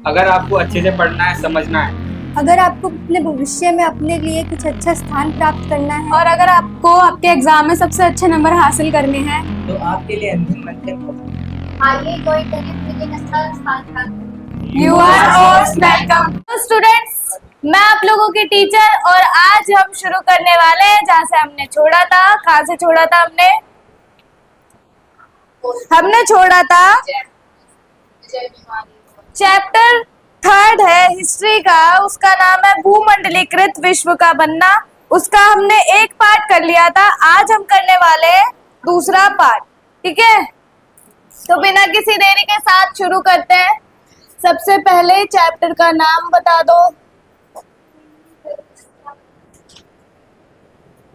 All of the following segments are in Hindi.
अगर आपको अच्छे से पढ़ना है, समझना है, अगर आपको अपने भविष्य में अपने लिए कुछ अच्छा स्थान प्राप्त करना है, और अगर आपको आपके एग्जाम में सबसे अच्छे नंबर हासिल करने हैं, तो आपके लिए अंतिम मंजिल कौन आगे कोई करियर लेकिन अच्छा स्थान प्राप्त यू आर मोस्ट वेलकम। तो स्टूडेंट्स, मैं आप लोगों की टीचर, और आज हम शुरू करने वाले हैं जहाँ से हमने छोड़ा था। कहाँ से छोड़ा था हमने छोड़ा था चैप्टर 3 है हिस्ट्री का, उसका नाम है भूमंडलीकृत विश्व का बनना। उसका हमने एक पार्ट कर लिया था, आज हम करने वाले हैं दूसरा पार्ट। ठीक है, तो बिना किसी देरी के साथ शुरू करते हैं। सबसे पहले चैप्टर का नाम बता दो।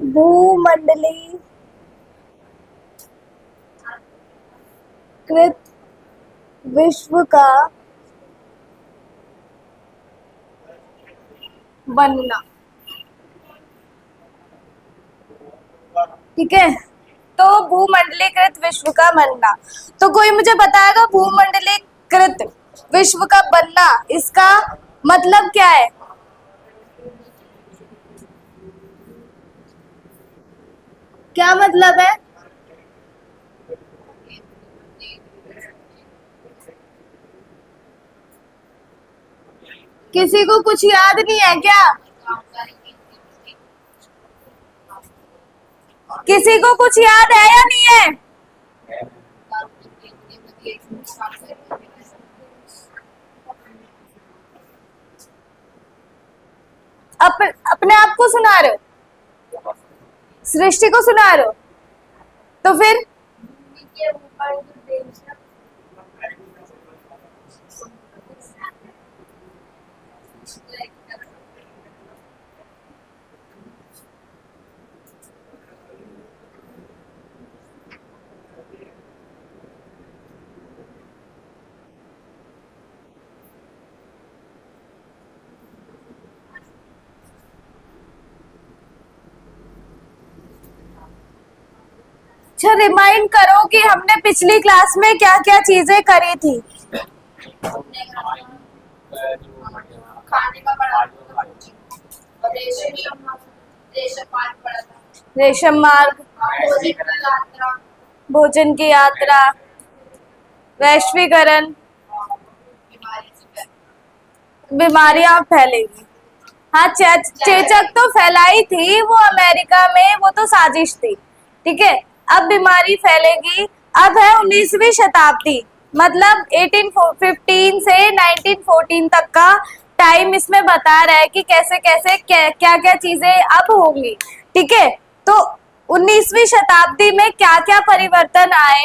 भूमंडलीकृत विश्व का बनना। ठीक है, तो भूमंडलीकृत विश्व का बनना। तो कोई मुझे बताएगा भूमंडलीकृत विश्व का बनना इसका मतलब क्या है? क्या मतलब है? किसी को कुछ याद नहीं है क्या? किसी को कुछ याद है या नहीं है? अपने आप को सुना रहे हो, सृष्टि को सुना रहे हो, तो फिर अच्छा रिमाइंड करो कि हमने पिछली क्लास में क्या क्या चीजें करी थी। खाने का पड़ा और रेशम मार्ग, भोजन की यात्रा, वैश्वीकरण, बीमारियां फैलेगी। हाँ, चेचक तो फैलाई थी वो अमेरिका में, वो तो साजिश थी। ठीक है, अब बीमारी फैलेगी। अब है 19वीं शताब्दी, मतलब 1815 से 1914 तक का टाइम इसमें बता रहा है कि कैसे कैसे क्या क्या चीजें अब होंगी। ठीक है, तो 19वीं शताब्दी में क्या क्या परिवर्तन आए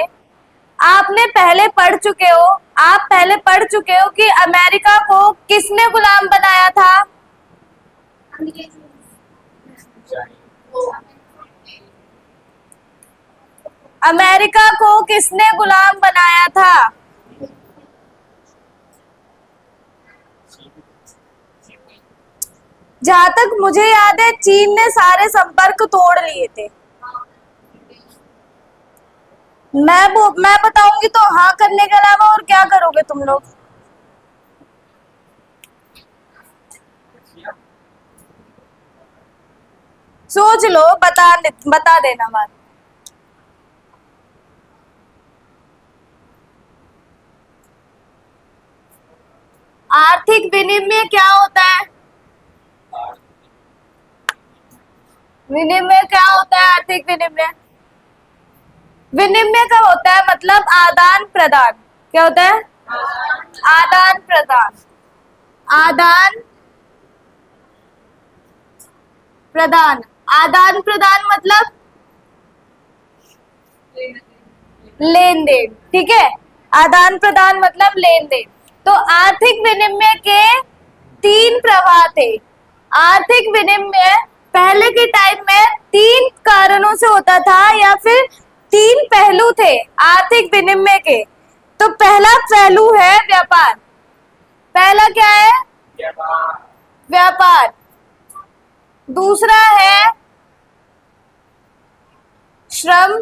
आपने पहले पढ़ चुके हो। आप पहले पढ़ चुके हो कि अमेरिका को किसने गुलाम बनाया था? अमेरिका को किसने गुलाम बनाया था? जहां तक मुझे याद है चीन ने सारे संपर्क तोड़ लिए थे। मैं बताऊंगी तो हाँ करने के अलावा और क्या करोगे तुम लोग? सोच लो, बता देना बात। आर्थिक विनिमय क्या होता है? विनिमय क्या होता है? आर्थिक विनिमय, विनिमय का होता है मतलब आदान प्रदान। क्या होता है? आदान प्रदान। आदान प्रदान, आदान प्रदान मतलब लेन देन। ठीक है, आदान प्रदान मतलब लेन देन। तो आर्थिक विनिमय के 3 प्रवाह थे। आर्थिक विनिमय पहले के टाइम में 3 कारणों से होता था, या फिर 3 पहलू थे आर्थिक विनिमय के। तो पहला पहलू है व्यापार। पहला क्या है? व्यापार। दूसरा है श्रम,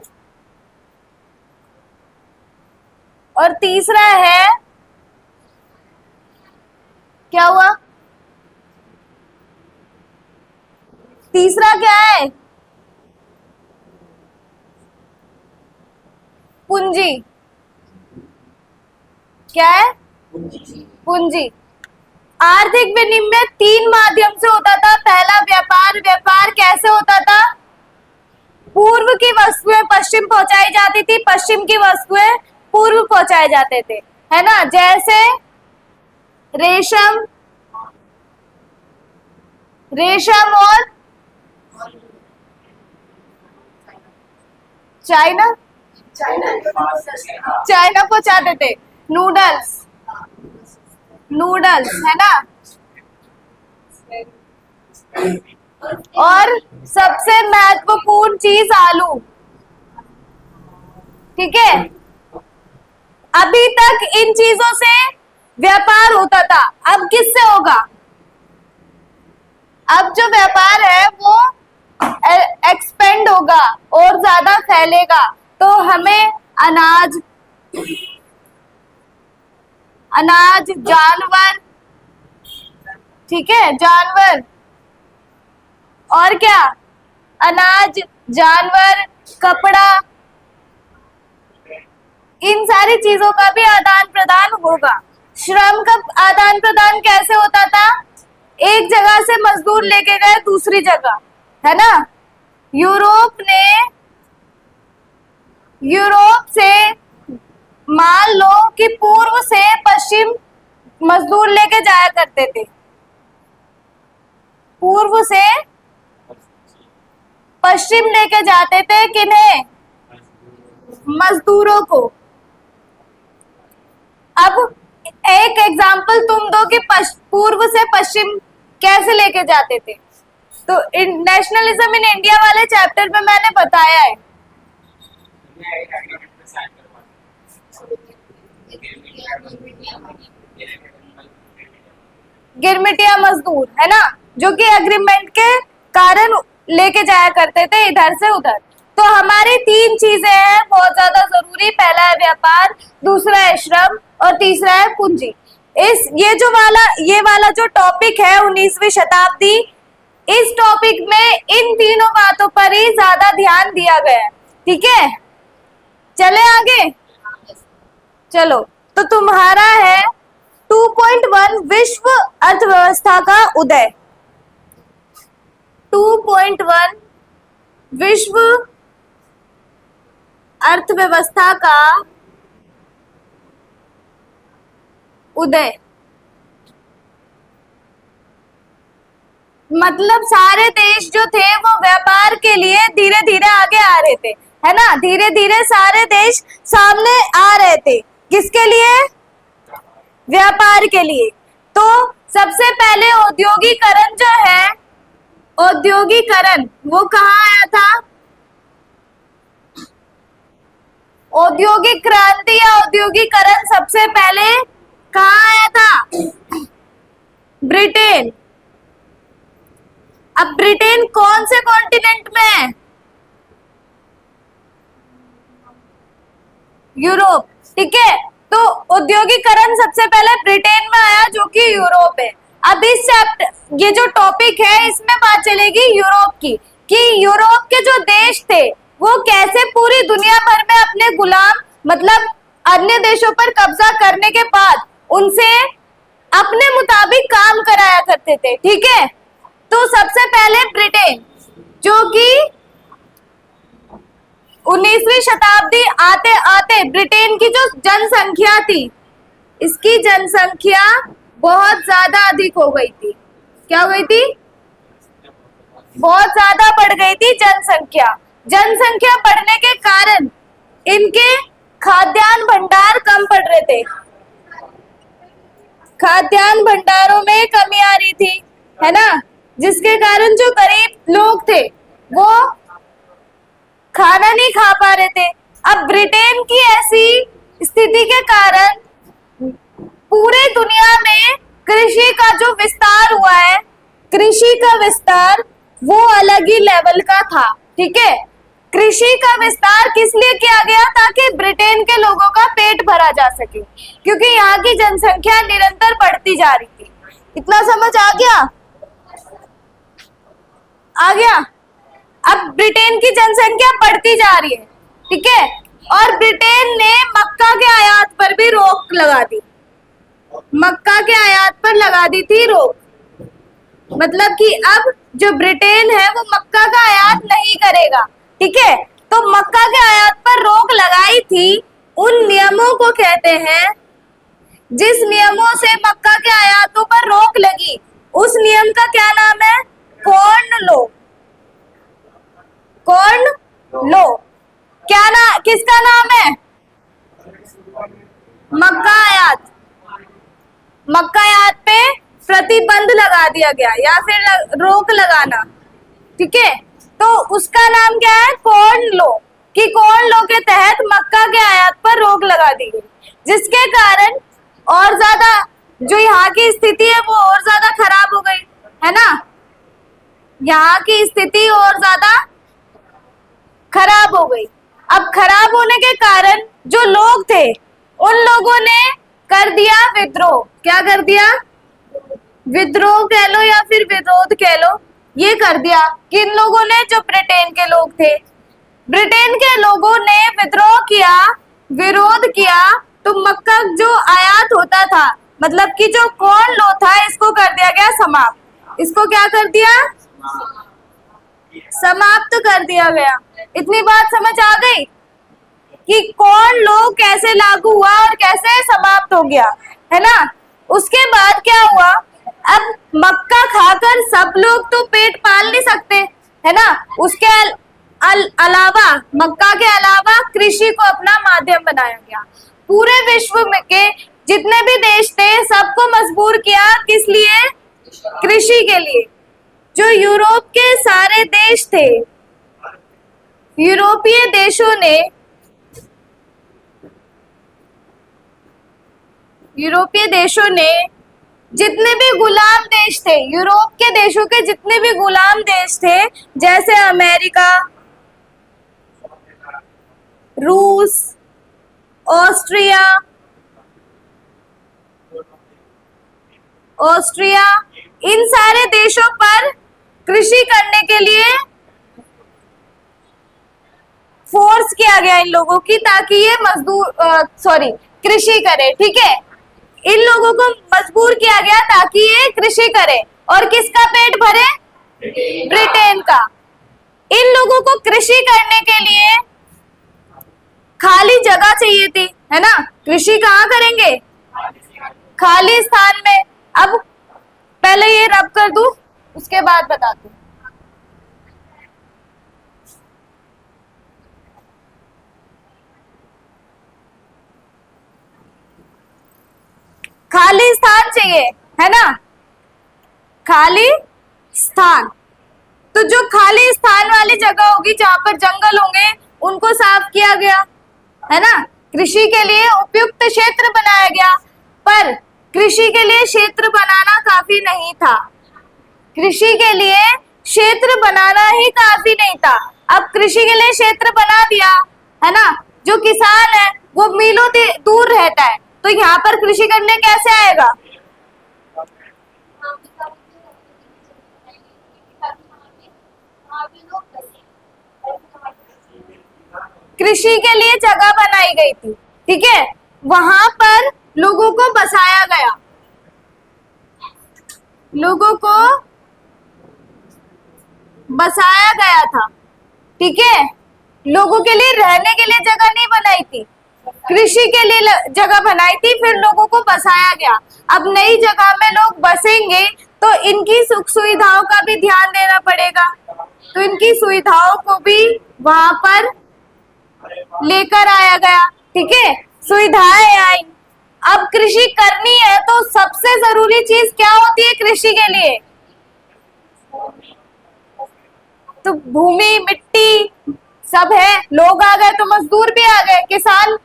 और तीसरा है क्या हुआ? तीसरा क्या है? पूंजी। क्या है? पूंजी। आर्थिक विनिमय 3 माध्यम से होता था। पहला व्यापार। व्यापार कैसे होता था? पूर्व की वस्तुएं पश्चिम पहुंचाई जाती थी, पश्चिम की वस्तुएं पूर्व पहुंचाए जाते थे, है ना। जैसे रेशम, रेशम और चाइना, चाइना पहुंचाते थे। नूडल्स, नूडल्स, है ना। और सबसे महत्वपूर्ण चीज आलू, ठीक है। अभी तक इन चीजों से व्यापार होता था, अब किससे होगा? अब जो व्यापार है वो एक्सपेंड होगा और ज्यादा फैलेगा, तो हमें अनाज, अनाज, जानवर, ठीक है, जानवर, और क्या? अनाज, जानवर, कपड़ा, इन सारी चीजों का भी आदान प्रदान होगा। श्रम का आदान प्रदान कैसे होता था? एक जगह से मजदूर लेके गए दूसरी जगह, है ना। यूरोप से मान लो कि पूर्व से पश्चिम मजदूर लेके जाया करते थे, पूर्व से पश्चिम लेके जाते थे किन्हें? मजदूरों को। अब एक एग्जाम्पल तुम दो कि पूर्व से पश्चिम कैसे लेके जाते थे। तो नेशनलिज्म इन इंडिया वाले चैप्टर में मैंने बताया है। गिरमिटिया मजदूर, है ना, जो कि एग्रीमेंट के कारण लेके जाया करते थे इधर से उधर। तो हमारी 3 चीजें हैं बहुत ज्यादा जरूरी। पहला है व्यापार, दूसरा है श्रम और तीसरा है पूंजी। ये वाला जो टॉपिक है 19वीं शताब्दी, इस टॉपिक में इन तीनों बातों पर ही ज्यादा ध्यान दिया गया है, ठीक है। चले आगे, चलो। तो तुम्हारा है 2.1 विश्व अर्थव्यवस्था का उदय। 2.1 विश्व अर्थव्यवस्था का उदय, मतलब सारे देश जो थे वो व्यापार के लिए धीरे धीरे आगे आ रहे थे, है ना। धीरे धीरे सारे देश सामने आ रहे थे, किसके लिए? व्यापार के लिए। तो सबसे पहले औद्योगिकरण जो है, औद्योगिकरण वो कहाँ आया था? औद्योगिक क्रांति या औद्योगिकरण सबसे पहले कहाँ आया था? ब्रिटेन। अब ब्रिटेन कौन से कॉन्टिनेंट में है? यूरोप, ठीक है। तो औद्योगिकरण सबसे पहले ब्रिटेन में आया, जो कि यूरोप है। अब इस चैप्टर, ये जो टॉपिक है इसमें बात चलेगी यूरोप की, कि यूरोप के जो देश थे वो कैसे पूरी दुनिया भर में अपने गुलाम, मतलब अन्य देशों पर कब्जा करने के बाद उनसे अपने मुताबिक काम कराया करते थे, ठीक है। तो सबसे पहले ब्रिटेन, जो कि 19वीं शताब्दी आते आते ब्रिटेन की जो जनसंख्या थी, इसकी जनसंख्या बहुत ज्यादा अधिक हो गई थी। क्या हो गई थी? बहुत ज्यादा बढ़ गई थी जनसंख्या। जनसंख्या बढ़ने के कारण इनके खाद्यान्न भंडार कम पड़ रहे थे, खाद्यान्न भंडारों में कमी आ रही थी, है ना, जिसके कारण जो गरीब लोग थे वो खाना नहीं खा पा रहे थे। अब ब्रिटेन की ऐसी स्थिति के कारण पूरे दुनिया में कृषि का जो विस्तार हुआ है, कृषि का विस्तार वो अलग ही लेवल का था, ठीक है। कृषि का विस्तार किस लिए किया गया? ताकि ब्रिटेन के लोगों का पेट भरा जा सके, क्योंकि यहाँ की जनसंख्या निरंतर बढ़ती जा रही थी। इतना समझ आ गया? आ गया। अब ब्रिटेन की जनसंख्या बढ़ती जा रही है, ठीक है, और ब्रिटेन ने मक्का के आयात पर भी रोक लगा दी। मक्का के आयात पर लगा दी थी रोक, मतलब कि अब जो ब्रिटेन है वो मक्का का आयात नहीं करेगा, ठीक है। तो मक्का के आयात पर रोक लगाई थी, उन नियमों को कहते हैं, जिस नियमों से मक्का के आयातों पर रोक लगी उस नियम का क्या नाम है? Corn law. कॉर्न लॉ क्या ना, किसका नाम है? मक्का आयात। मक्का आयात पे प्रतिबंध लगा दिया गया या फिर रोक लगाना, ठीक है। तो उसका नाम क्या है? Corn law. कि कॉर्न लॉ के तहत मक्का के आयात पर रोक लगा दी गई, जिसके कारण और ज्यादा जो यहाँ की स्थिति है वो और ज्यादा खराब हो गई, है ना। यहाँ की स्थिति और ज्यादा खराब हो गई। अब खराब होने के कारण जो लोग थे उन लोगों ने कर दिया विद्रोह। क्या कर दिया? विद्रोह कह लो या फिर विरोध कह लो, ये कर दिया। किन लोगों ने? जो ब्रिटेन के लोग थे। ब्रिटेन के लोगों ने विद्रोह किया, विरोध किया, तो मक्का जो आयात होता था, मतलब कि जो कॉर्न लॉ था, इसको कर दिया गया समाप्त। इसको क्या कर दिया? समाप्त कर दिया गया। इतनी बात समझ आ गई कि कॉर्न लॉ कैसे लागू हुआ और कैसे समाप्त हो गया, है ना। उसके बाद क्या हुआ? अब मक्का खाकर सब लोग तो पेट पाल नहीं सकते, है ना। उसके अलावा, मक्का के अलावा कृषि को अपना माध्यम बनाया गया। पूरे विश्व में के जितने भी देश थे सबको मजबूर किया, किस लिए? कृषि के लिए। जो यूरोप के सारे देश थे, यूरोपीय देशों ने जितने भी गुलाम देश थे, यूरोप के देशों के जितने भी गुलाम देश थे, जैसे अमेरिका, रूस, ऑस्ट्रिया, इन सारे देशों पर कृषि करने के लिए फोर्स किया गया इन लोगों की, ताकि ये कृषि करे, ठीक है। इन लोगों को मजबूर किया गया ताकि ये कृषि करे, और किसका पेट भरे? ब्रिटेन का। इन लोगों को कृषि करने के लिए खाली जगह चाहिए थी, है ना। कृषि कहाँ करेंगे? खाली स्थान में। अब पहले ये रब कर दूं, उसके बाद बताती हूँ। खाली स्थान चाहिए, है ना। खाली स्थान, तो जो खाली स्थान वाली जगह होगी जहां पर जंगल होंगे उनको साफ किया गया, है ना। कृषि के लिए उपयुक्त क्षेत्र बनाया गया, पर कृषि के लिए क्षेत्र बनाना काफी नहीं था। कृषि के लिए क्षेत्र बनाना ही काफी नहीं था। अब कृषि के लिए क्षेत्र बना दिया, है ना। जो किसान है वो मीलों दूर रहता है, तो यहाँ पर कृषि करने कैसे आएगा? कृषि के लिए जगह बनाई गई थी, ठीक है। वहां पर लोगों को बसाया गया, लोगों को बसाया गया था, ठीक है। लोगों के लिए रहने के लिए जगह नहीं बनाई थी, कृषि के लिए जगह बनाई थी, फिर लोगों को बसाया गया। अब नई जगह में लोग बसेंगे तो इनकी सुख सुविधाओं का भी ध्यान देना पड़ेगा, तो इनकी सुविधाओं को भी वहां पर लेकर आया गया, ठीक है। सुविधाएं आई। अब कृषि करनी है तो सबसे जरूरी चीज क्या होती है कृषि के लिए? तो भूमि, मिट्टी सब है। लोग आ गए तो मजदूर भी आ गए, किसान।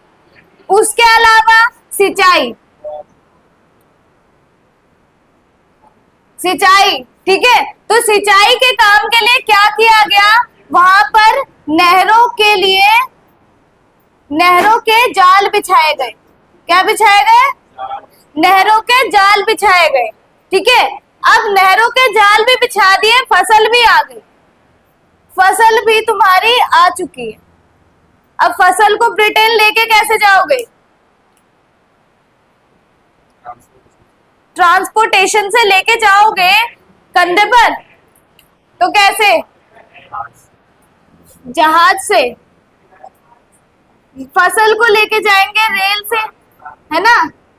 उसके अलावा सिंचाई, ठीक है। तो सिंचाई के काम के लिए क्या किया गया? वहां पर नहरों के जाल बिछाए गए। क्या बिछाए गए? नहरों के जाल बिछाए गए। ठीक है, अब नहरों के जाल भी बिछा दिए, फसल भी आ गई, फसल भी तुम्हारी आ चुकी है। अब फसल को ब्रिटेन लेके कैसे जाओगे? ट्रांसपोर्टेशन से लेके जाओगे कंधे पर, तो कैसे? जहाज से। फसल को लेके जाएंगे रेल से, है ना।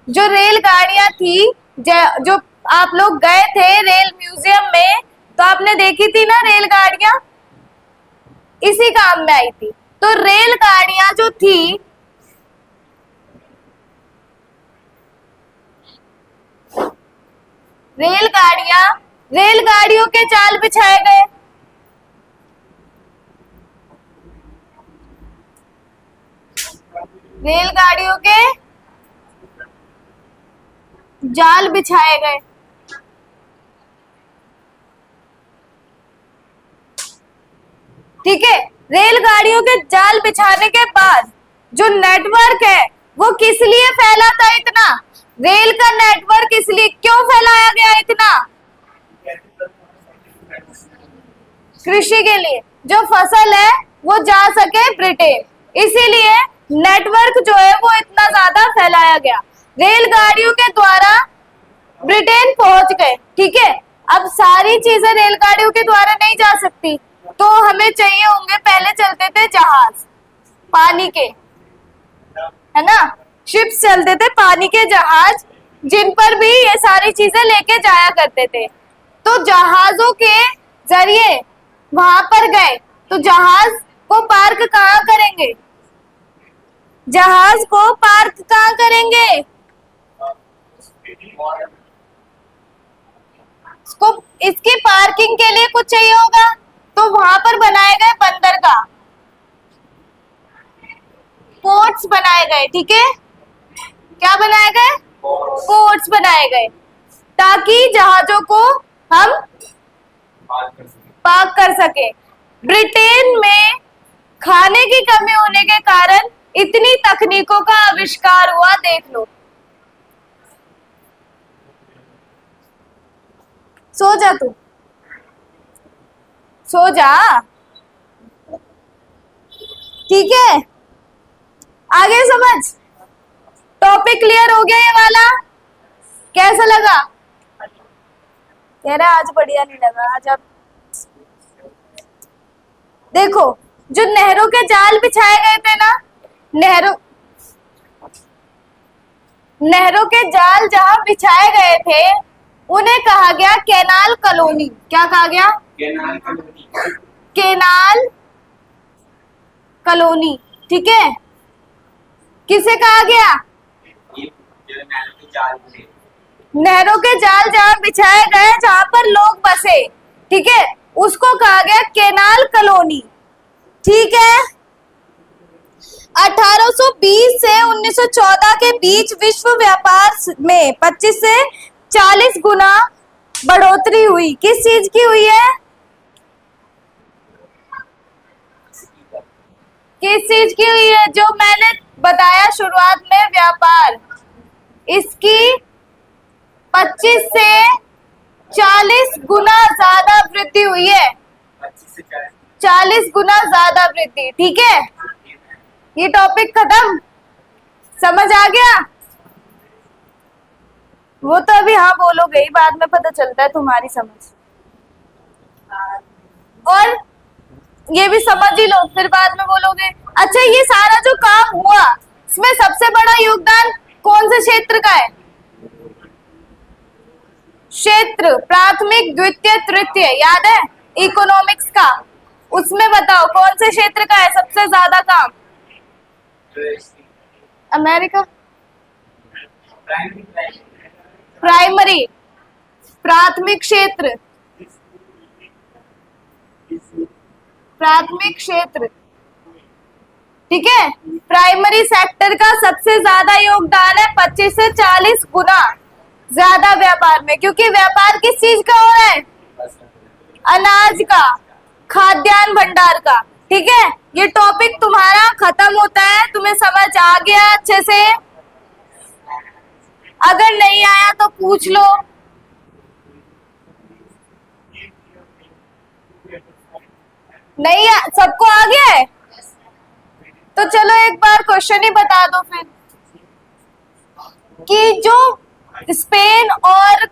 जो रेलगाड़ियां थी, जो आप लोग गए थे रेल म्यूजियम में, तो आपने देखी थी ना रेलगाड़ियां, इसी काम में आई थी। तो रेलगाड़ियां जो थी, रेलगाड़ियों के जाल बिछाए गए, रेलगाड़ियों के जाल बिछाए गए। ठीक है, रेलगाड़ियों के जाल बिछाने के बाद जो नेटवर्क है वो किस लिए फैला था इतना? रेल का नेटवर्क इसलिए क्यों फैलाया गया इतना? कृषि के लिए, जो फसल है वो जा सके ब्रिटेन, इसीलिए नेटवर्क जो है वो इतना ज्यादा फैलाया गया। रेलगाड़ियों के द्वारा ब्रिटेन पहुंच गए। ठीक है, अब सारी चीजें रेलगाड़ियों के द्वारा नहीं जा सकती, तो हमें चाहिए होंगे, पहले चलते थे जहाज पानी के, है ना, शिप्स चलते थे पानी के जहाज, जिन पर भी ये सारी चीजें लेके जाया करते थे। तो जहाजों के जरिए वहां पर गए, तो जहाज को पार्क कहाँ करेंगे? जहाज को पार्क कहाँ करेंगे? इसकी पार्किंग के लिए कुछ चाहिए होगा, तो वहां पर बनाए गए बंदरगाह, पोर्ट्स बनाए गए। ठीक है, क्या बनाए गए? पोर्ट्स बनाए गए, ताकि जहाजों को हम पार्क कर सके। ब्रिटेन में खाने की कमी होने के कारण इतनी तकनीकों का आविष्कार हुआ, देख लो। सो जा तू, सो जा। ठीक है, आगे समझ। टॉपिक क्लियर हो गया ये वाला? कैसा लगा? कह रहा आज बढ़िया नहीं लगा। आज आप देखो, जो नहरों के जाल बिछाए गए थे ना, नहरों के जाल जहां बिछाए गए थे उन्हें कहा गया कैनाल कॉलोनी। क्या कहा गया? Canal colony. Canal colony. ठीक है, किसे कहा गया? नहरों के जाल जहां बिछाए गए, जहां पर लोग बसे, ठीक है, उसको कहा गया केनाल कॉलोनी। ठीक है, 1820 से 1914 के बीच विश्व व्यापार में 25 से 40 गुना बढ़ोतरी हुई। किस चीज की हुई है? किस चीज की हुई है? जो मैंने बताया शुरुआत में, व्यापार, इसकी 25 से 40 गुना ज्यादा वृद्धि हुई है। 40 गुना ज्यादा वृद्धि। ठीक है, ये टॉपिक खत्म, समझ आ गया? वो तो अभी हाँ बोलोगे ही, बाद में पता चलता है तुम्हारी समझ। और ये भी समझ ही लो, फिर बाद में बोलोगे। अच्छा, ये सारा जो काम हुआ, इसमें सबसे बड़ा योगदान कौन से क्षेत्र का है? क्षेत्र, प्राथमिक, द्वितीय, तृतीय, याद है इकोनॉमिक्स का? उसमें बताओ कौन से क्षेत्र का है सबसे ज्यादा काम? अमेरिका। प्राइमरी, प्राथमिक क्षेत्र, प्राथमिक क्षेत्र। ठीक है, प्राइमरी सेक्टर का सबसे ज्यादा योगदान है, 25 से 40 गुना ज्यादा व्यापार में। क्योंकि व्यापार किस चीज का हो रहा है? अनाज का, खाद्यान्न भंडार का। ठीक है, ये टॉपिक तुम्हारा खत्म होता है। तुम्हें समझ आ गया अच्छे से? अगर नहीं आया तो पूछ लो। नहीं सबको आ गया है? तो चलो एक बार क्वेश्चन ही बता दो फिर कि जो स्पेन और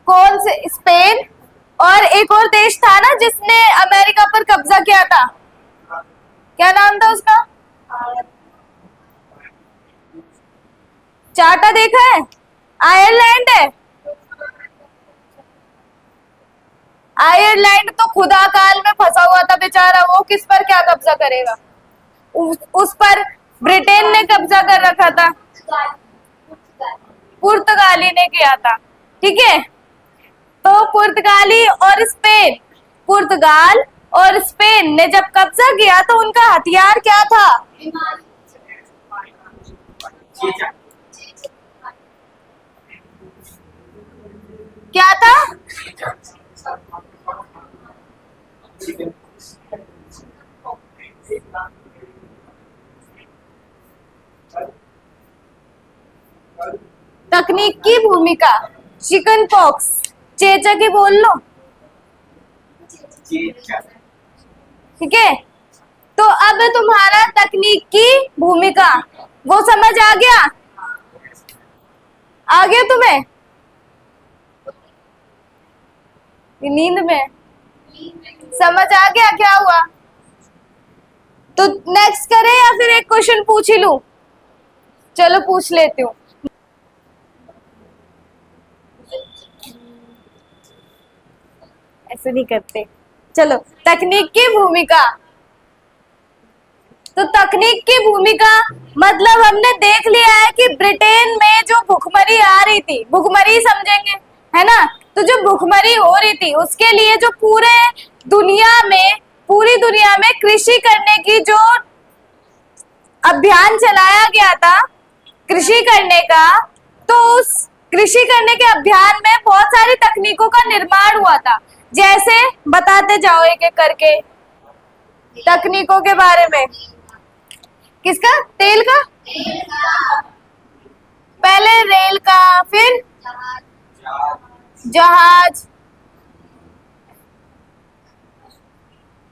कौन से स्पेन और एक और देश था ना जिसने अमेरिका पर कब्जा किया था, क्या नाम था उसका? चार्टा देखा है? आयरलैंड है। आयरलैंड तो खुदा काल में फंसा हुआ था बेचारा, वो किस पर क्या कब्जा करेगा? उस पर ब्रिटेन ने कब्जा कर रखा था, पुर्तगाली ने किया था। ठीक है, तो पुर्तगाली और स्पेन, पुर्तगाल और स्पेन ने जब कब्जा किया तो उनका हथियार क्या था? क्या था? तकनीक की भूमिका, चिकन पॉक्स, चेचक ही बोल लो। ठीक है, तो अब तुम्हारा तकनीक की भूमिका वो समझ आ गया? आ गया तुम्हें? नींद में समझ आ गया क्या हुआ? तो नेक्स्ट करें या फिर एक क्वेश्चन पूछ ही लूं? चलो पूछ लेती हूँ। ऐसे नहीं करते। चलो, तकनीक की भूमिका। तो तकनीक की भूमिका मतलब हमने देख लिया है कि ब्रिटेन में जो भुखमरी आ रही थी, भुखमरी समझेंगे है ना, तो जो भुखमरी हो रही थी उसके लिए जो पूरी दुनिया में कृषि करने की जो अभियान चलाया गया था कृषि करने का, तो उस कृषि करने के अभियान में बहुत सारी तकनीकों का निर्माण हुआ था। जैसे बताते जाओ एक एक करके तकनीकों के बारे में। किसका? तेल का? पहले रेल का, फिर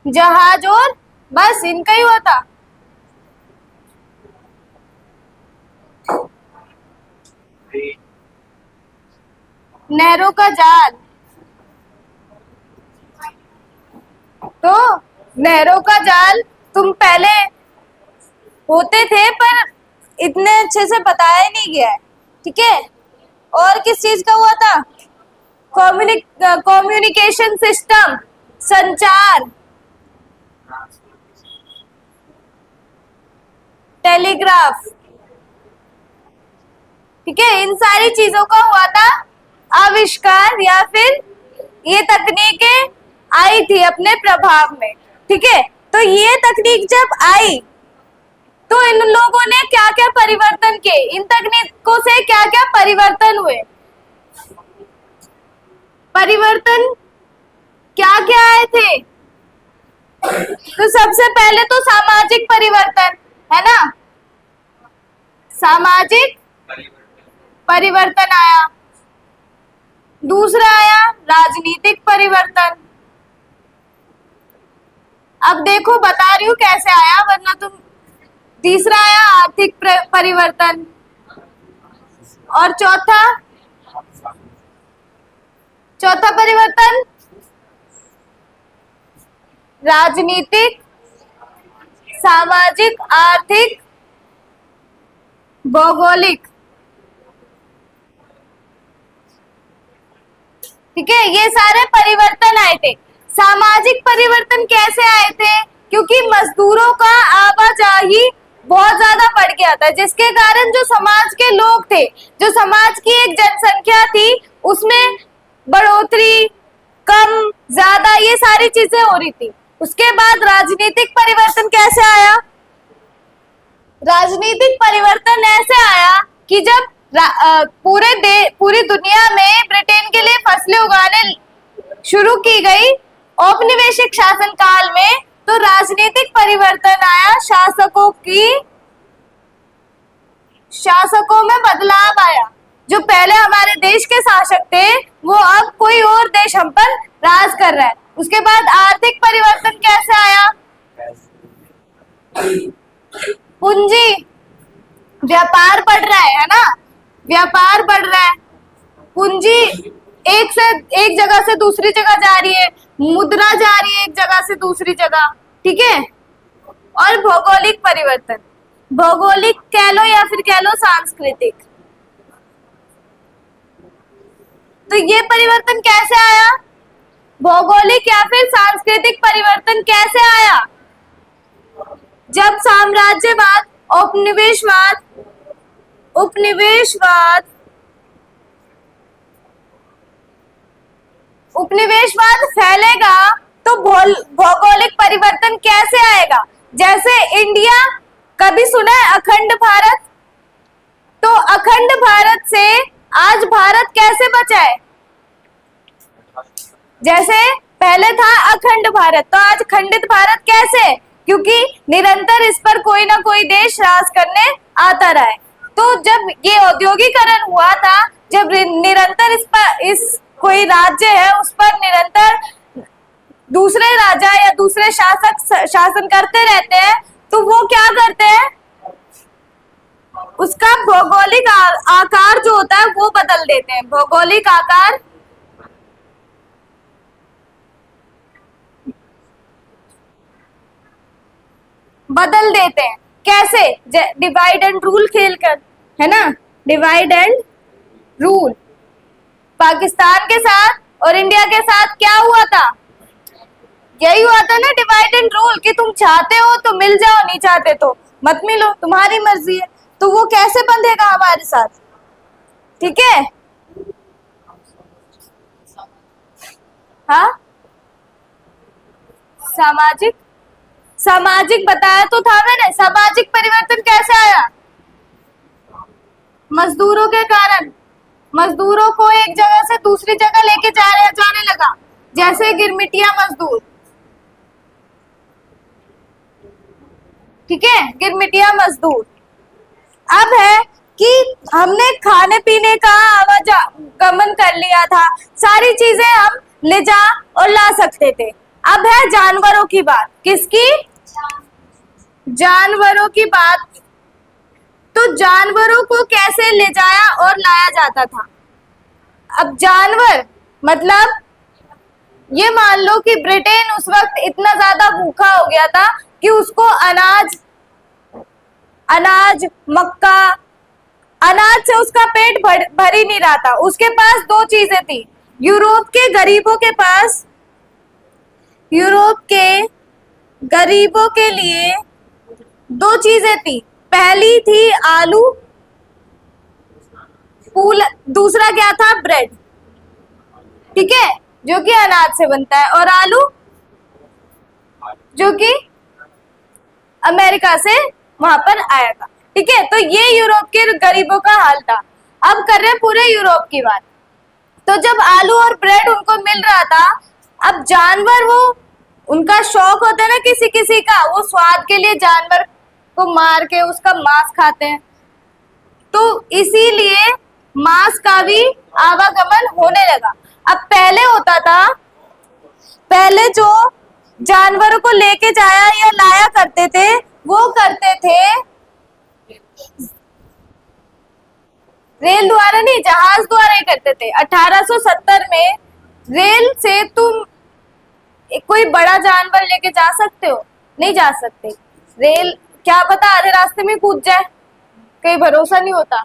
जहाज और बस इनका ही हुआ था। नहरों का जाल, तो नहरों का जाल तुम पहले होते थे पर इतने अच्छे से बताया नहीं गया है। ठीक है, और किस चीज का हुआ था? कम्युनिकेशन सिस्टम, संचार, टेलीग्राफ। ठीक है, इन सारी चीजों का हुआ था आविष्कार या फिर ये तकनीकें आई थी अपने प्रभाव में। ठीक है, तो ये तकनीक जब आई तो इन लोगों ने क्या क्या परिवर्तन किए, इन तकनीकों से क्या क्या परिवर्तन हुए? परिवर्तन क्या क्या आए थे? तो सबसे पहले तो सामाजिक परिवर्तन है ना, सामाजिक परिवर्तन आया। दूसरा आया राजनीतिक परिवर्तन। अब देखो बता रही हूं कैसे आया, वरना तुम। तीसरा आया आर्थिक परिवर्तन, और चौथा परिवर्तन राजनीतिक, सामाजिक, आर्थिक, भौगोलिक। ठीक है, ये सारे परिवर्तन आए थे। सामाजिक परिवर्तन कैसे आए थे? क्योंकि मजदूरों का आवाजाही बहुत ज्यादा बढ़ गया था, जिसके कारण जो समाज के लोग थे, जो समाज की एक जनसंख्या थी, उसमें बढ़ोतरी, कम, ज्यादा, ये सारी चीजें हो रही थी। उसके बाद राजनीतिक परिवर्तन कैसे आया? राजनीतिक परिवर्तन ऐसे आया कि जब पूरी दुनिया में ब्रिटेन के लिए फसलें उगाने शुरू की गई औपनिवेशिक शासन काल में, तो राजनीतिक परिवर्तन आया, शासकों में बदलाव आया। जो पहले हमारे देश के शासक थे वो अब कोई और देश हम पर राज कर रहा है, उसके बाद आर्थिक परिवर्तन कैसे आया? पूंजी, व्यापार बढ़ रहा है ना, व्यापार बढ़ रहा है, पूंजी एक जगह से दूसरी जगह जा रही है, मुद्रा जा रही है एक जगह से दूसरी जगह, ठीक है। और भौगोलिक परिवर्तन, भौगोलिक कह लो या फिर कह लो सांस्कृतिक। तो ये परिवर्तन कैसे आया? भौगोलिक या फिर सांस्कृतिक परिवर्तन कैसे आया? जब साम्राज्यवाद, उपनिवेशवाद फैलेगा तो भौगोलिक परिवर्तन कैसे आएगा? जैसे इंडिया, कभी सुना है अखंड भारत? तो अखंड भारत से आज भारत कैसे बचा है? जैसे पहले था अखंड भारत, तो आज खंडित भारत कैसे? क्योंकि निरंतर इस पर कोई ना कोई देश राज करने आता रहा है। तो जब ये औद्योगिकरण हुआ था, जब निरंतर इस कोई राज्य है उस पर निरंतर दूसरे राजा या दूसरे शासक शासन करते रहते हैं, तो वो क्या करते हैं? उसका भौगोलिक आकार जो होता है वो बदल देते हैं। भौगोलिक आकार बदल देते हैं। कैसे? डिवाइड एंड रूल खेलकर, है ना, डिवाइड एंड रूल। पाकिस्तान के साथ और इंडिया के साथ क्या हुआ था? यही हुआ था ना, डिवाइड एंड रूल, कि तुम चाहते हो तो मिल जाओ, नहीं चाहते तो मत मिलो, तुम्हारी मर्जी है। तो वो कैसे बंधेगा हमारे साथ? ठीक है, हाँ, सामाजिक बताया तो था मैंने। सामाजिक परिवर्तन कैसे आया? मजदूरों के कारण, मजदूरों को एक जगह से दूसरी जगह लेके जाने लगा, जैसे गिरमिटिया मजदूर, ठीक है, गिरमिटिया मजदूर। अब है कि हमने खाने पीने का आवागमन कर लिया था, सारी चीजें हम ले जा और ला सकते थे। अब है जानवरों की बात। किसकी? जानवरों की बात। तो जानवरों को कैसे ले जाया और लाया जाता था? अब जानवर मतलब ये मान लो कि ब्रिटेन उस वक्त इतना ज्यादा भूखा हो गया था कि उसको अनाज मक्का, अनाज से उसका पेट भर ही नहीं रहा था। उसके पास दो चीजें थी। यूरोप के गरीबों के लिए दो चीजें थी। पहली थी आलू, दूसरा क्या था? ब्रेड, ठीक है, जो कि अनाज से बनता है, और आलू जो कि अमेरिका से वहां पर आया था, ठीक है। तो ये यूरोप के गरीबों का हाल था। अब कर रहे हैं पूरे यूरोप की बात। तो जब आलू और ब्रेड उनको मिल रहा था, अब जानवर, वो उनका शौक होता है ना किसी किसी का, वो स्वाद के लिए जानवर को मार के उसका मांस खाते हैं। तो इसीलिए मांस का भी आवागमन होने लगा। अब पहले होता था, पहले जो जानवरों को लेके जाया या लाया करते थे वो करते थे रेल द्वारा, नहीं, जहाज द्वारा ही करते थे। 1870 में रेल से तुम कोई बड़ा जानवर लेके जा सकते हो? नहीं जा सकते। रेल क्या पता आधे रास्ते में कूद जाए, कहीं भरोसा नहीं होता।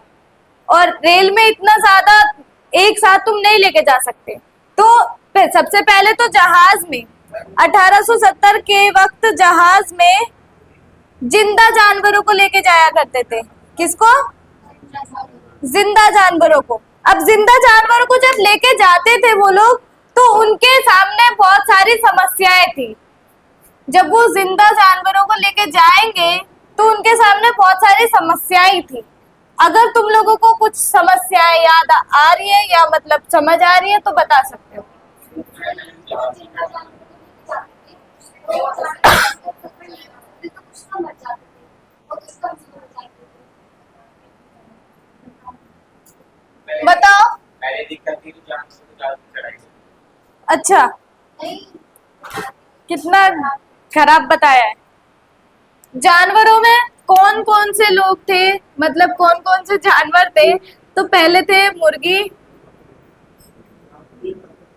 और रेल में इतना ज्यादा एक साथ तुम नहीं लेके जा सकते। तो सबसे पहले तो जहाज में 1870 के वक्त जहाज में जिंदा जानवरों को लेके जाया करते थे। किसको? जिंदा जानवरों को। अब जिंदा जानवरों को जब लेके जाते थे वो लोग, तो उनके सामने बहुत सारी समस्याएं थी। जब वो जिंदा जानवरों को लेके जाएंगे तो उनके सामने बहुत सारी समस्याएं थी। अगर तुम लोगों को कुछ समस्याएं याद आ रही है या मतलब समझ आ रही है तो बता सकते हो। बताओ। पहले दिक्कत थी तो जान से चढ़ाई। अच्छा, कितना खराब बताया है। जानवरों में कौन कौन से लोग थे, मतलब कौन कौन से जानवर थे? तो पहले थे मुर्गी,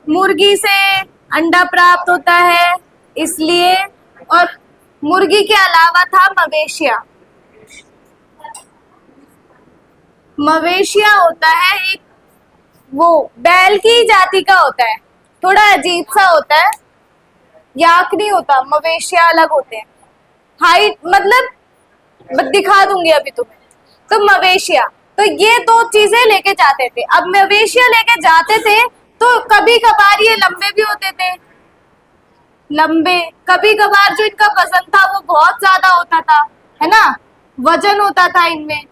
मुर्गी से अंडा प्राप्त होता है इसलिए, और मुर्गी के अलावा था मवेशिया। मवेशिया होता है एक, वो बैल की जाति का होता है, थोड़ा अजीब सा होता है, याक नहीं होता, मवेशिया अलग होते हैं। हाइट मतलब दिखा दूंगी अभी तुम्हें। तो मवेशिया, तो ये दो चीजें लेके जाते थे। अब मवेशिया लेके जाते थे तो कभी कभार ये लंबे भी होते थे, लंबे, कभी कभार जो इनका वजन था वो बहुत ज्यादा होता था, है ना, वजन होता था इनमें।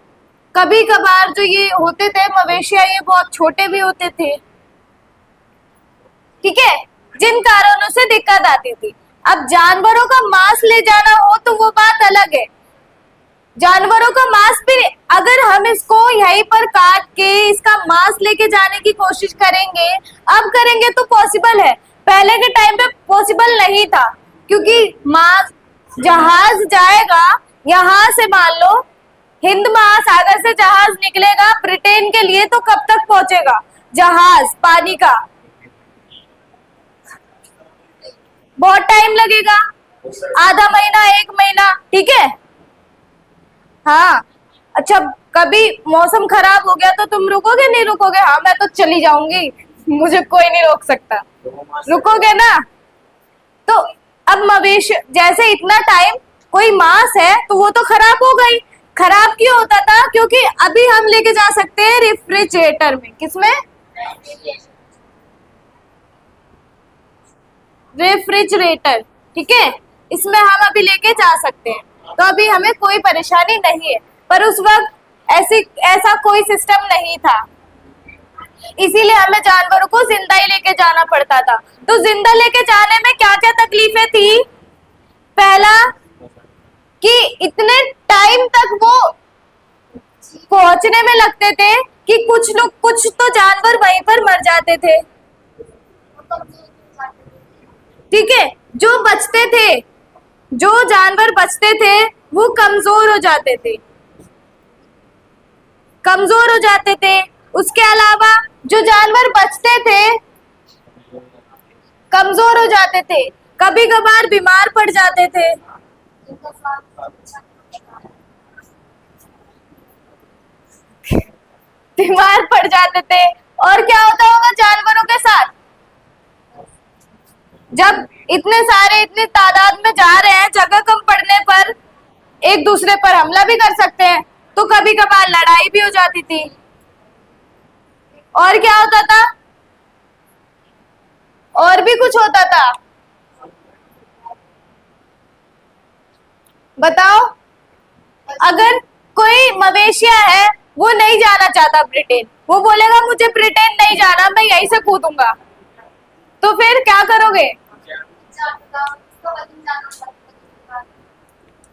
कभी कभार जो ये होते थे मवेशिया, ये बहुत छोटे भी होते थे, ठीक है, जिन कारणों से दिक्कत आती थी। अब जानवरों का मांस ले जाना हो तो वो बात अलग है। जानवरों का मांस भी अगर हम इसको यहीं पर काट के इसका मांस लेके जाने की कोशिश करेंगे, अब करेंगे तो पॉसिबल है, पहले के टाइम पे पॉसिबल नहीं था, क्योंकि मांस जहाज जाएगा यहाँ से, मान लो हिंद महासागर से जहाज निकलेगा ब्रिटेन के लिए, तो कब तक पहुंचेगा जहाज पानी का? बहुत टाइम लगेगा, आधा महीना, एक महीना, ठीक है। हाँ, अच्छा, कभी मौसम खराब हो गया तो तुम रुकोगे नहीं रुकोगे? हाँ, मैं तो चली जाऊंगी, मुझे कोई नहीं रोक सकता, रुकोगे ना? तो अब मवेशी जैसे इतना टाइम कोई मांस है तो वो तो खराब हो गई। खराब क्यों होता था? क्योंकि अभी हम लेके जा सकते हैं रेफ्रिजरेटर में। किसमें? रेफ्रिजरेटर, ठीक है, इसमें हम अभी लेके जा सकते हैं, तो अभी हमें कोई परेशानी नहीं है। पर उस वक्त ऐसा कोई सिस्टम नहीं था, इसीलिए हमें जानवरों को जिंदा ही लेके जाना पड़ता था। तो जिंदा लेके जाने में क्या क्या तकलीफें थी? पहला कि इतने टाइम तक वो पहुंचने में लगते थे कि कुछ तो जानवर वहीं पर मर जाते थे, ठीक है। जो बचते थे, जो जानवर बचते थे वो कमजोर हो जाते थे, कमजोर हो जाते थे। उसके अलावा जो जानवर बचते थे कमजोर हो जाते थे, कभी कभार बीमार पड़ जाते थे। बीमार पड़ जाते थे। और क्या होता होगा जानवरों के साथ? जब इतने सारे, इतनी तादाद में जा रहे हैं, जगह कम पड़ने पर एक दूसरे पर हमला भी कर सकते हैं, तो कभी कभार लड़ाई भी हो जाती थी। और क्या होता था? और भी कुछ होता था, बताओ। अगर कोई मवेशिया है, वो नहीं जाना चाहता ब्रिटेन, वो बोलेगा मुझे ब्रिटेन नहीं जाना, मैं यहीं से कूदूंगा, तो फिर क्या करोगे?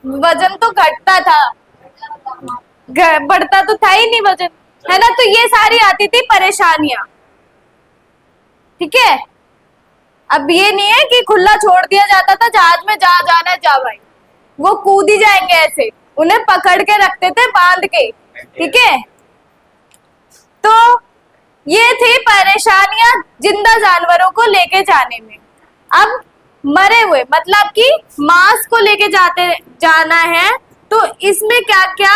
वजन तो घटता था, बढ़ता तो था ही नहीं वजन, है ना। तो ये सारी आती थी परेशानियां, ठीक है। अब ये नहीं है कि खुला छोड़ दिया जाता था, जहाज में जा जाना है जा भाई, वो कूद ही जाएंगे ऐसे, उन्हें पकड़ के रखते थे बांध के, ठीक है। तो ये थी परेशानियां जिंदा जानवरों को लेके जाने में। अब मरे हुए मतलब कि मांस को लेके जाना है, तो इसमें क्या क्या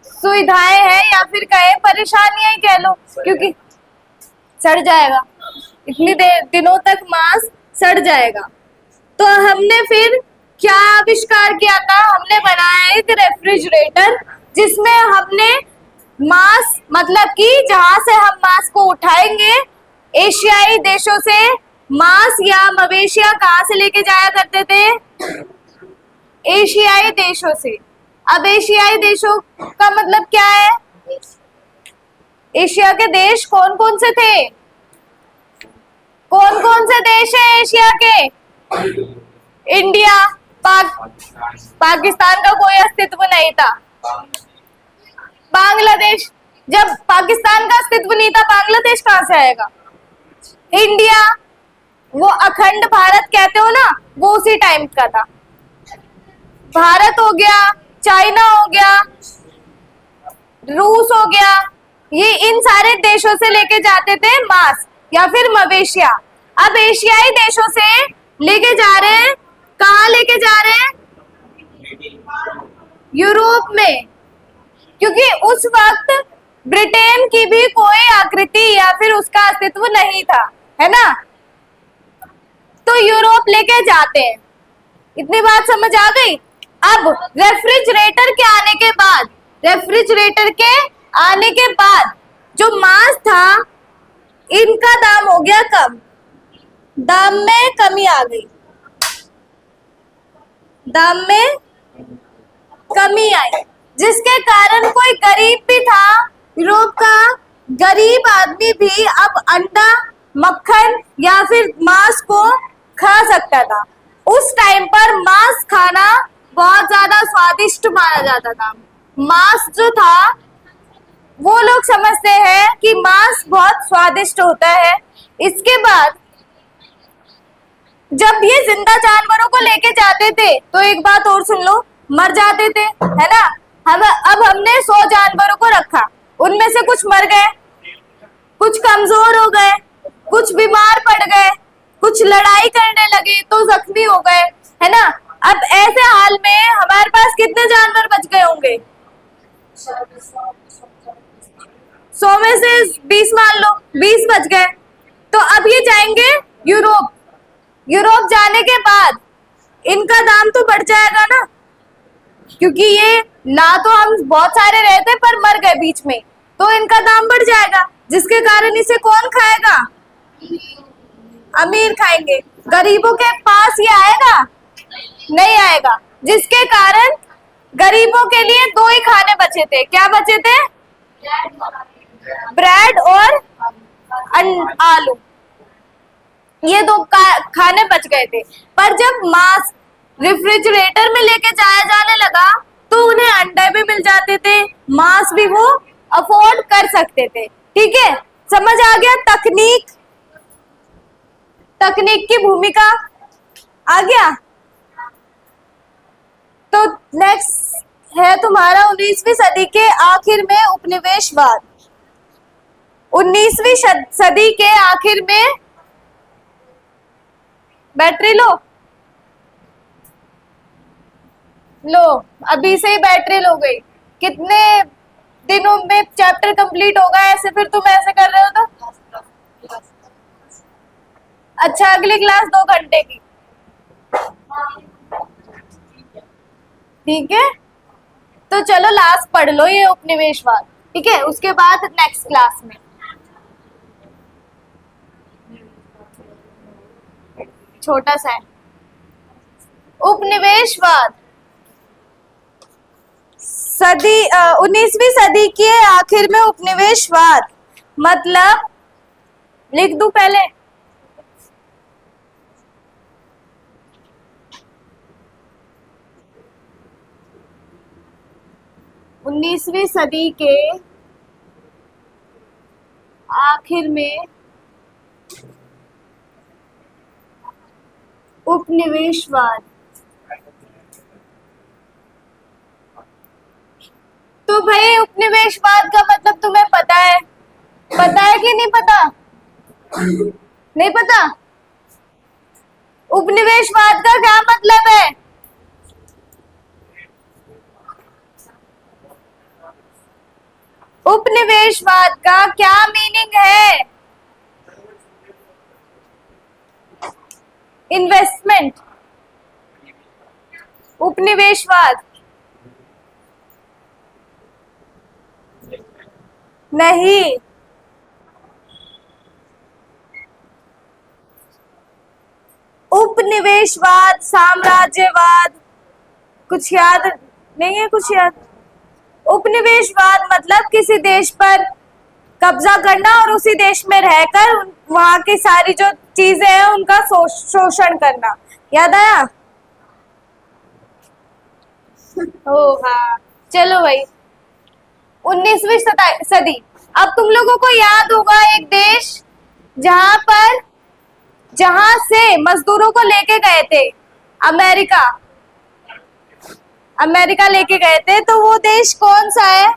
सुविधाएं हैं, या फिर कहे परेशानियां ही कह लो, क्योंकि सड़ जाएगा, इतनी दिनों तक मांस सड़ जाएगा। तो हमने फिर क्या आविष्कार किया था? हमने बनाया एक रेफ्रिजरेटर, जिसमें हमने मांस, मतलब कि जहां से हम मांस को उठाएंगे, एशियाई देशों से मांस या मवेशिया कहां से लेके जाया करते थे? एशियाई देशों से। अब एशियाई देशों का मतलब क्या है? एशिया के देश कौन कौन से थे? कौन कौन से देश है एशिया के? इंडिया, पाकिस्तान का कोई अस्तित्व नहीं था। बांग्लादेश, जब पाकिस्तान का अस्तित्व नहीं था, बांग्लादेश कहां से आएगा? इंडिया, वो अखंड भारत कहते हो ना, वो उसी टाइम का था। भारत हो गया, चाइना हो गया, रूस हो गया, ये इन सारे देशों से लेके जाते थे मांस या फिर मवेशिया। अब एशियाई देशों से लेके जा रहे हैं, कहाँ लेके जा रहे हैं? यूरोप में, क्योंकि उस वक्त ब्रिटेन की भी कोई आकृति या फिर उसका अस्तित्व नहीं था, है ना। तो यूरोप लेके जाते हैं। इतनी बात समझ आ गई। अब रेफ्रिजरेटर के आने के बाद, रेफ्रिजरेटर के आने के बाद जो मांस था, इनका दाम हो गया कम, दाम में कमी आ गई, दाम में कमी आई, जिसके कारण कोई गरीब भी था, यूरोप का गरीब आदमी भी अब अंडा, मक्खन या फिर मांस को खा सकता था। उस टाइम पर मांस खाना बहुत ज्यादा स्वादिष्ट माना जाता था। मांस जो था, वो लोग समझते हैं कि मांस बहुत स्वादिष्ट होता है। इसके बाद जब ये जिंदा जानवरों को लेके जाते थे, तो एक बात और सुन लो, मर जाते थे, है ना। अब हमने 100 जानवरों को रखा, उनमें से कुछ मर गए, कुछ कमजोर हो गए, कुछ बीमार पड़ गए, कुछ लड़ाई करने लगे तो जख्मी हो गए, है ना। अब ऐसे हाल में हमारे पास कितने जानवर बच गए होंगे? 100 में से 20 मान लो, 20 बच गए। तो अब ये जाएंगे यूरोप। यूरोप जाने के बाद इनका दाम तो बढ़ जाएगा ना, क्योंकि ये ना तो हम बहुत सारे रहते पर मर गए बीच में, तो इनका दाम बढ़ जाएगा, जिसके कारण इसे कौन खाएगा? अमीर खाएंगे। गरीबों के पास ये आएगा? नहीं आएगा, जिसके कारण गरीबों के लिए 2 ही खाने बचे थे। क्या बचे थे? ब्रेड और आलू, ये 2 खाने बच गए थे। पर जब मांस रेफ्रिजरेटर में लेके जाया जाने लगा, तो उन्हें अंडे भी मिल जाते थे, मांस भी वो अफोर्ड कर सकते थे। ठीक है, समझ आ गया? तकनीक की भूमिका आ गया। तो नेक्स्ट है तुम्हारा 19वीं सदी के आखिर में उपनिवेशवाद। 19वीं सदी के आखिर में, बैटरी लो अभी से ही बैटरी लो गई। कितने दिनों में चैप्टर कंप्लीट होगा? ऐसे फिर तुम ऐसे कर रहे हो तो अच्छा, अगली क्लास 2 घंटे की, ठीक है। तो चलो लास्ट पढ़ लो ये उपनिवेशवाद, ठीक है। उसके बाद नेक्स्ट क्लास में छोटा सा है उपनिवेशवाद। 19वीं सदी के आखिर में उपनिवेशवाद मतलब, लिख दूं पहले? उन्नीसवीं सदी के आखिर में उपनिवेशवाद। तो भाई उपनिवेशवाद का मतलब तुम्हें पता है कि नहीं पता? नहीं पता? उपनिवेशवाद का क्या मतलब है? उपनिवेशवाद का क्या मीनिंग है? इन्वेस्टमेंट। उपनिवेशवाद नहीं, उपनिवेशवाद, साम्राज्यवाद, कुछ याद नहीं है? कुछ याद? उपनिवेशवाद मतलब किसी देश पर कब्जा करना और उसी देश में रहकर वहां की सारी जो चीजें हैं उनका शोषण करना। याद आया? ओ हाँ, चलो भाई। 19वीं सदी। अब तुम लोगों को याद होगा एक देश जहां से मजदूरों को लेके गए थे अमेरिका, अमेरिका लेके गए थे, तो वो देश कौन सा है?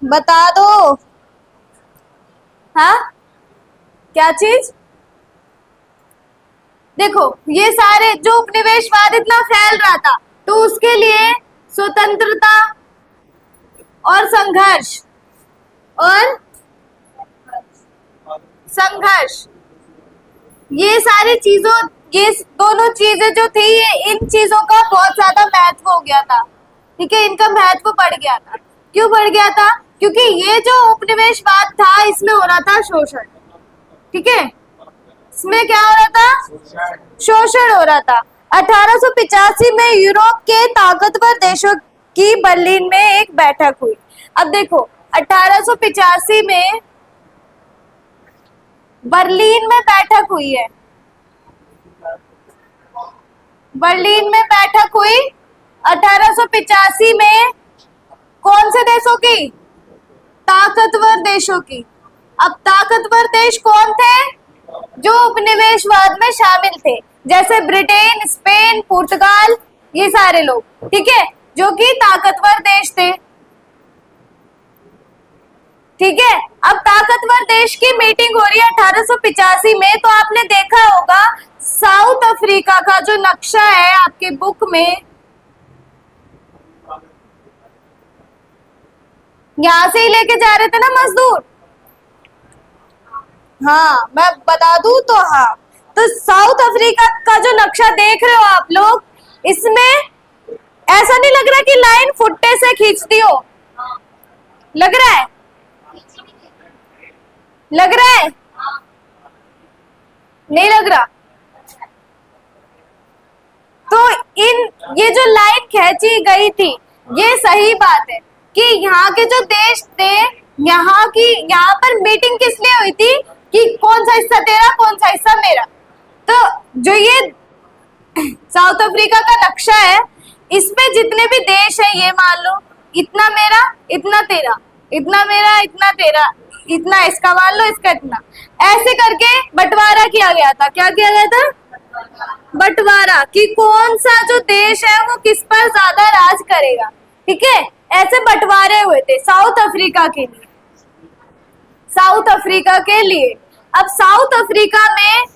बता दो। हाँ, क्या चीज? देखो, ये सारे जो उपनिवेशवाद इतना फैल रहा था, तो उसके लिए स्वतंत्रता और संघर्ष और संघर्ष, ये सारी चीजों, ये दोनों चीजें जो थी, ये इन चीजों का बहुत ज्यादा महत्व हो गया था। ठीक है, इनका महत्व बढ़ गया था। क्यों बढ़ गया था? क्योंकि ये जो उपनिवेशवाद था, इसमें हो रहा था शोषण। ठीक है, इसमें क्या हो रहा था? शोषण हो रहा था। 1885 में यूरोप के ताकतवर देशों की बर्लिन में एक बैठक हुई। अब देखो, 1885 में बर्लिन में बैठक हुई है, बर्लिन में बैठक हुई 1885 में। कौन से देशों की? ताकतवर देशों की। अब ताकतवर देश कौन थे? जो उपनिवेशवाद में शामिल थे, जैसे ब्रिटेन, स्पेन, पुर्तगाल, ये सारे लोग। ठीक है, जो कि ताकतवर देश थे। ठीक है, अब ताकतवर देश की मीटिंग हो रही है 1885 में, तो आपने देखा होगा साउथ अफ्रीका का जो नक्शा है आपके बुक में, यहां से ही लेके जा रहे थे ना मजदूर। हाँ, मैं बता दूं तो हाँ, तो साउथ अफ्रीका का जो नक्शा देख रहे हो आप लोग, इसमें ऐसा नहीं लग रहा कि लाइन फुट्टे से खींचती हो? लग रहा है? लग रहा है? नहीं लग रहा? तो ये जो लाइन खींची गई थी, ये सही बात है कि यहाँ के जो देश थे, यहाँ पर मीटिंग किस लिए हुई थी कि कौन सा हिस्सा तेरा, कौन सा हिस्सा मेरा। तो जो ये साउथ अफ्रीका का नक्शा है, इसमें जितने भी देश है, ये मान लो इतना मेरा, इतना तेरा, इतना मेरा, इतना तेरा, इतना इसका मान लो, इसका इतना, ऐसे करके बंटवारा किया गया था। क्या किया गया था? बंटवारा, कि कौन सा जो देश है वो किस पर ज्यादा राज करेगा। ठीक है, ऐसे बंटवारे हुए थे साउथ अफ्रीका के लिए, साउथ अफ्रीका के लिए। अब साउथ अफ्रीका में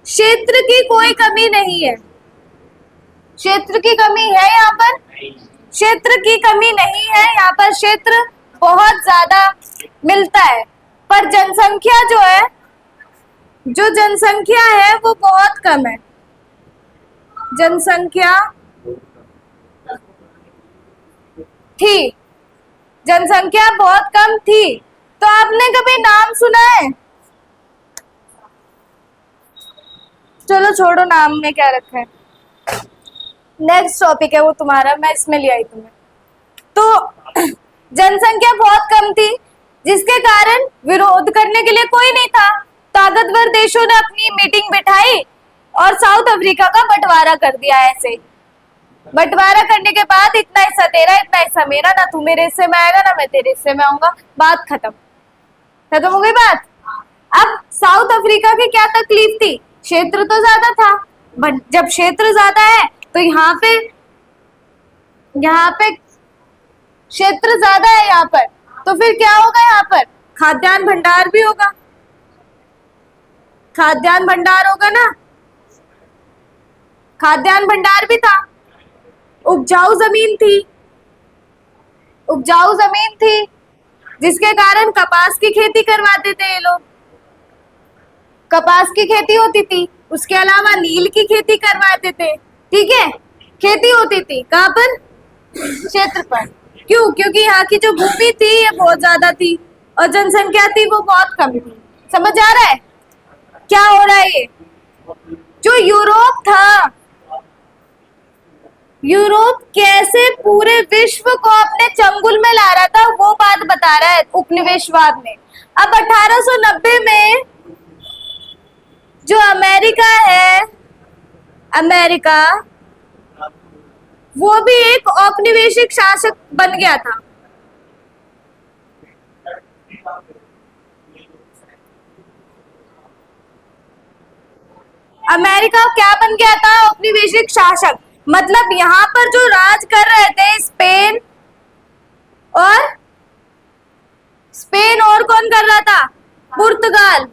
क्षेत्र की कोई कमी नहीं है। क्षेत्र की कमी है यहाँ पर? क्षेत्र की कमी नहीं है यहाँ पर, क्षेत्र बहुत ज्यादा मिलता है, पर जनसंख्या जो है, जो जनसंख्या है वो बहुत कम है। जनसंख्या थी, जनसंख्या बहुत कम थी। तो आपने कभी नाम सुना है? चलो छोड़ो, नाम में क्या रखा है। नेक्स्ट टॉपिक है वो तुम्हारा, मैं इसमें ले आई तुम्हें। तो जनसंख्या बहुत कम थी, जिसके कारण विरोध करने के लिए कोई नहीं था। ताकतवर देशों ने अपनी मीटिंग बिठाई और साउथ अफ्रीका का बंटवारा कर दिया। ऐसे बंटवारा करने के बाद इतना हिस्सा तेरा, इतना हिस्सा मेरा, ना तू मेरे हिस्से में आएगा ना मैं तेरे हिस्से में आऊंगा, बात खत्म। खत्म हो गई बात। अब साउथ अफ्रीका की क्या तकलीफ थी? क्षेत्र तो ज्यादा था, बट जब क्षेत्र ज्यादा है तो यहाँ पे क्षेत्र ज्यादा है यहाँ पर, तो फिर क्या होगा? यहाँ पर खाद्यान्न भंडार भी होगा, खाद्यान्न भंडार होगा ना, खाद्यान्न भंडार भी था। उपजाऊ जमीन थी, उपजाऊ जमीन थी, जिसके कारण कपास की खेती करवाते थे ये लोग। कपास की खेती होती थी, उसके अलावा नील की खेती करवाते थे। ठीक है, खेती होती थी कहाँ पर? क्षेत्र पर। क्यों? क्योंकि यहाँ की जो भूमि थी ये बहुत ज्यादा थी और जनसंख्या थी वो बहुत कम थी। समझ आ रहा है क्या हो रहा है? ये जो यूरोप था, यूरोप कैसे पूरे विश्व को अपने चंगुल में ला रहा था, वो बात बता रहा है उपनिवेशवाद में। अब 1890 में जो अमेरिका है, अमेरिका वो भी एक औपनिवेशिक शासक बन गया था। अमेरिका क्या बन गया था? औपनिवेशिक शासक। मतलब यहाँ पर जो राज कर रहे थे स्पेन और कौन कर रहा था? पुर्तगाल।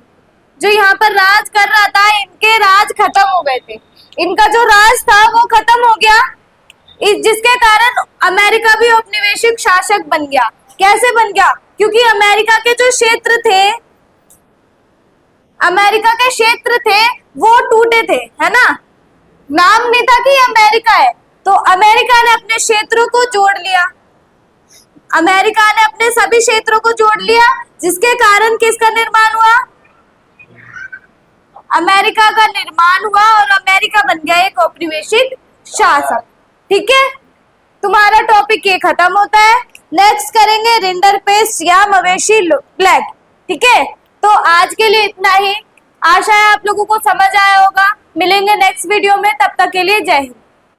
जो यहाँ पर राज कर रहा था, इनके राज खत्म हो गए थे। इनका जो राज था वो खत्म हो गया, जिसके कारण अमेरिका भी औपनिवेशिक शासक बन गया। कैसे बन गया? क्योंकि अमेरिका के क्षेत्र थे वो टूटे थे, है ना। नाम नहीं था कि अमेरिका है, तो अमेरिका ने अपने क्षेत्रों को जोड़ लिया। अमेरिका ने अपने सभी क्षेत्रों को जोड़ लिया, जिसके कारण किसका निर्माण हुआ? अमेरिका का निर्माण हुआ और अमेरिका बन गया एक औपनिवेशिक शासक। ठीक है, तुम्हारा टॉपिक ये खत्म होता है। नेक्स्ट करेंगे रिंडरपेस्ट या मवेशी प्लेग। ठीक है, तो आज के लिए इतना ही। आशा है आप लोगों को समझ आया होगा। मिलेंगे नेक्स्ट वीडियो में, तब तक के लिए जय हिंद।